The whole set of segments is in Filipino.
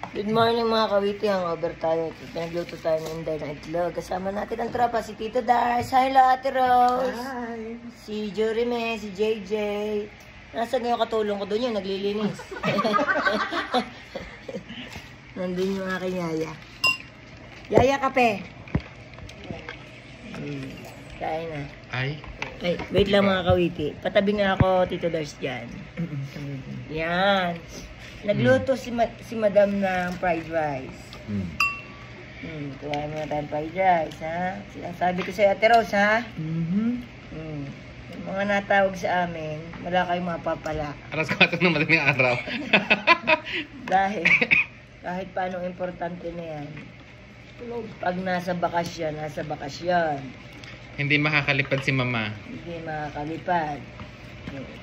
Good morning mga kawiti, hangover tayo. Nagluto tayo ng inday ng itlog. Kasama natin ang tropa, si Tito Dars. Hi, Ate Rose. Hi. Si Jorime, si JJ. Nasaan yung katulong ko doon yun, naglilinis. Nandun yung aking yaya. Yaya, kape. Kain na. Ay. Ay, wait lang mga kawiti. Patabi nga ako, Tito Dars, dyan. Yan. Nagluto si Madam ng fried rice. Kuhain mo na tayong fried rice, ha? Sabi ko sa'yo, Ate Rose, ha? Yung mga natawag sa amin, wala kayong mapapala. Aras 4 ng madaling araw. Dahil, kahit paano importante na yan. Pag nasa bakasyon, nasa bakasyon. Hindi makakalipad si Mama. Hindi makakalipad.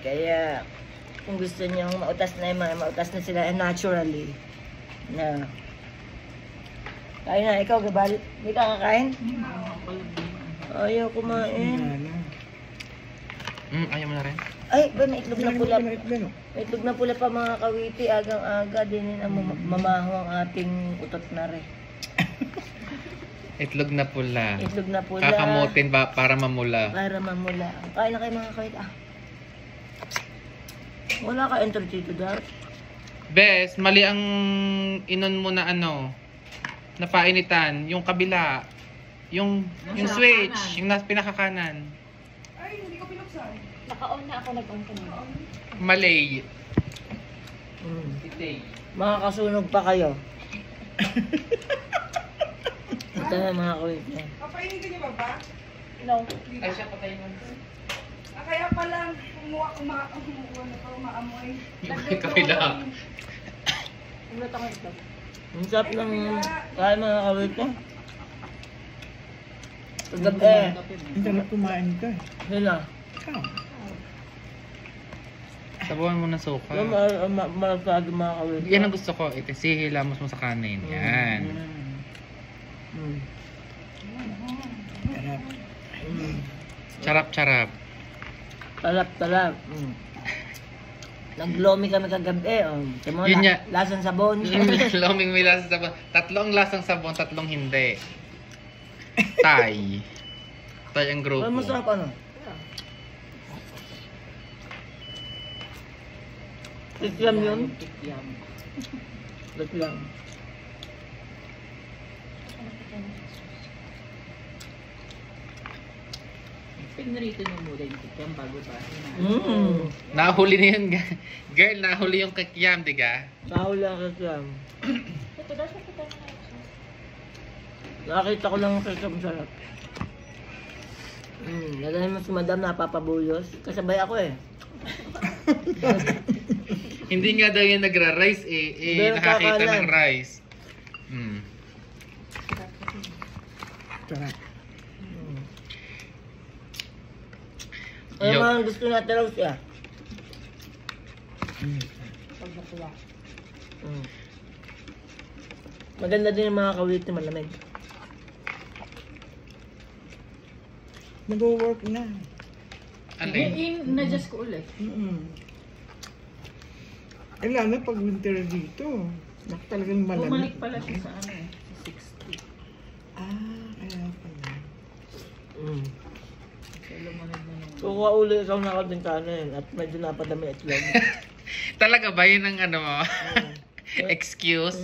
Kaya, kung gusto niyang mautas na yung mga mautas na sila naturally. Na. Kain na, ikaw, Gabal. Hindi ka kakain? Ayaw kumain. Ayaw mo na rin? Ay, ba, may itlog na pula. May itlog na pula pa mga kawiti. Agang-aga din ang mamaho ang ating utot na rin. Itlog na pula. Itlog na pula. Kakamutin ba para mamula? Para mamula. Kain na kayo mga kawiti. Wala ka enter dito, Dar. Bes, mali ang inon mo na ano, na painitan. Yung kabila. Yung switch. Yung pinakakanan. Ay, hindi ko pinuksan. Naka-on na ako, nag-on ka na. Malay. Makakasunog pa kayo. Ito na mga kawiti. Papainitin niyo ba ba? No. Ay, siya patay mo. Kaya pala, kumuha na para maamoy. Kabila. Umulat ako ito. Ang sarap ng kain mga kawiti. Kagabi. Hindi na kumain ka. Sila. Sabuhan mo na suka. Yung malasado mga kawiti. Yan ang gusto ko. Ito, sihilamos mo sa kanin. Yan. Charap-charap. Talap. Naglomi kami kagabi. Timo Yun na, nga. lasang sabon. Loming may lasang sabon. Tatlong lasang sabon, tatlong hindi. Tay. Tay ang grupo. Ay, masarap ano? Tikyam yun? Tikyam. Pinarito mo muna yung tikyam bago pa. Nahuli na yun. Girl, nahuli yung kakyam, diga? Sahol lang tikyam. Ito daw siya kita na ito. Nakakita ko lang ang tikyam sarap. Nagahin mo si Madam napapabuyos. Kasabay ako eh. Hindi nga daw yung nagra-rice eh. Nakakita kakalan. ng rice. Sarap. Ano mga gusto natin raw siya? Pag natuwa. Maganda din yung mga kawiti malamig. Nag-work na. Alin? Na-adjust ko ulit. Eh, lalo pag winter dito. Talagang malamig. Bumalik pala siya sa ano eh. 60. Kaya pala. So, lumunod na yung... So, kauli ikaw na din kanin at medyo napadami itlog. Talaga ba yun ang ano mo? Excuse?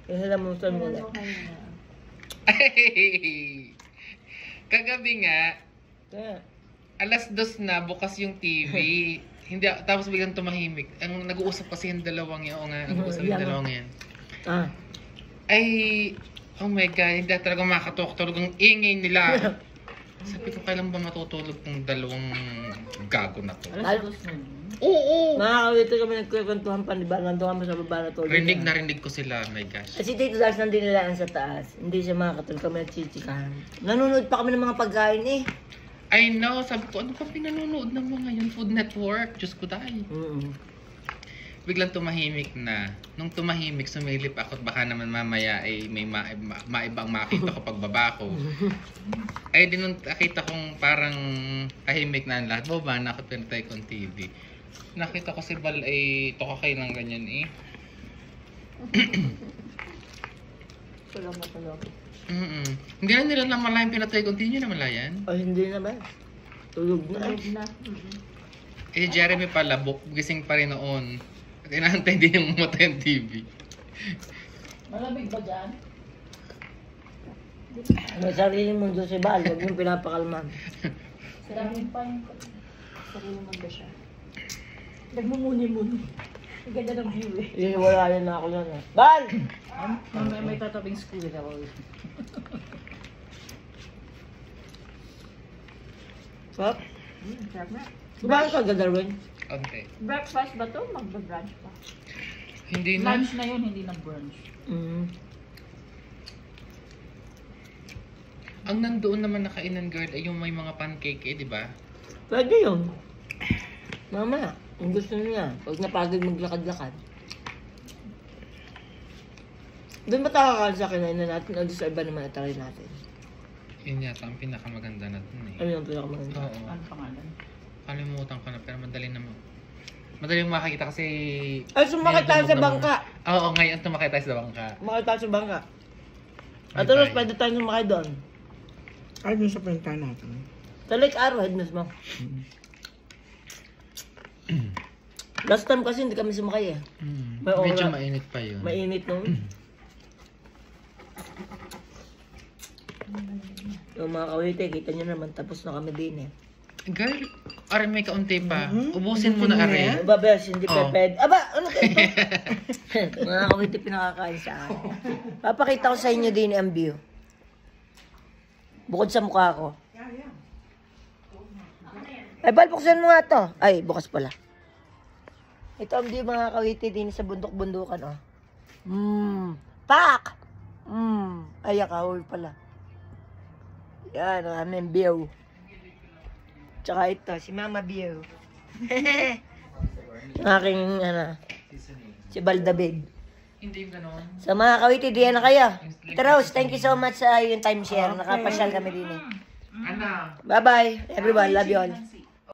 Kasi lamusan mo na. Ay! Kagabi nga, Kaya, alas 2 na, bukas yung TV. Hindi, tapos biglang tumahimik. Ang nag-uusap kasi yung dalawang yun. Oo nga, nag-uusap yung dalawang yan. Ay, oh my God, hindi talaga makatulog ang ingay nila. Sabi ko, kailan ba matutulog ng dalawang gago na to? Alas dos na yun. Oo! mga kawiti kami nagkukwentuhan pa, di ba? Nandun kami sa baba na tulog. Rinig ko sila, my gosh. Kasi Tito Dars nandun nilaan sa taas. Hindi siya makakatulog kami nagchichikahan. Nanonood pa kami ng mga pagkain eh. I know, sabi ko, ano pa pinanonood ng mga yun? Food Network, Diyos ko dahil. Biglang tumahimik na. Nung tumahimik, sumilip ako at baka naman mamaya ay may maibang makita ko pagbaba ko. Ay din nung nakita kong parang tahimik na ang lahat. Baba na ako pinatay kong TV. Nakita ko si Bal ay tokakay ng ganyan eh. Salamat talaga. Hindi na nila namalayan pinatay. Continue namalayan. Ay, hindi naman. Tulog na. Tulog na. Eh, Jeremy pala, gising pa rin noon. At inaantay din yung mamatay ang TV. Malamig ba dyan? May sariling mundo si Bal, huwag yung pinapakalman. Sarangin pa yung sarili mo ba siya? Nagmumuni-muni. Ang ganda ng view eh. Wala na ako yan. Bal! May tatabing school ako. Pop? Sarap na. Bakit ka gadarwin? Okay. Breakfast ba to? Magba-brunch pa. Hindi na. Lunch na yun, hindi na brunch. Ang nandoon naman nakainan girl ay yung may mga pancake eh, di ba? Pwede yun. Mama, ang gusto niya. Pag napagod maglakad-lakad. Doon ba takakal sa kinain na natin o sa iba naman itarin natin? Yun yata ang pinakamaganda natin eh. Ano yung pinakamaganda? Oo. Ano pangalan? Kalimutan ko na pero madali naman. Madali yung makakita kasi... Ay, sumakit tayo sa bangka. Oo, ngayon tumakit tayo sa bangka. Sumakit tayo sa bangka. At Bye-bye. tapos pwede tayo sumakit doon. Ay, dun sa pinta natin. Sa Lake Arrowhead mismo. Last time kasi hindi kami sumakay eh. May Medyo oras. mainit pa yun. Mainit nung. Yung mga kawite, kita nyo naman, tapos na kami din eh. Girl, are may kaunti pa. Ubusin mo na are. Aba, bes, hindi Oh. peped. Aba, ano ka ito? Mga kawite pinakakain sa akin. Papakita ko sa inyo din ang view. Bukod sa mukha ko. Ay, Bal, buksan mo nga to. Ay, bukas pala. Ito ang view mga kawite din sa bundok-bundukan, oh. Pak! Ay, akawal pala. Yan, ang aming view. Tsaka ito, si Mama View. Ang aking, si Baldabig. Hindi ganon. Sa mga kawiti, diyan na kayo. Rose, thank you so much sa yung timeshare. Nakapasyal kami din eh. Ana. Bye-bye, everyone. Love you all.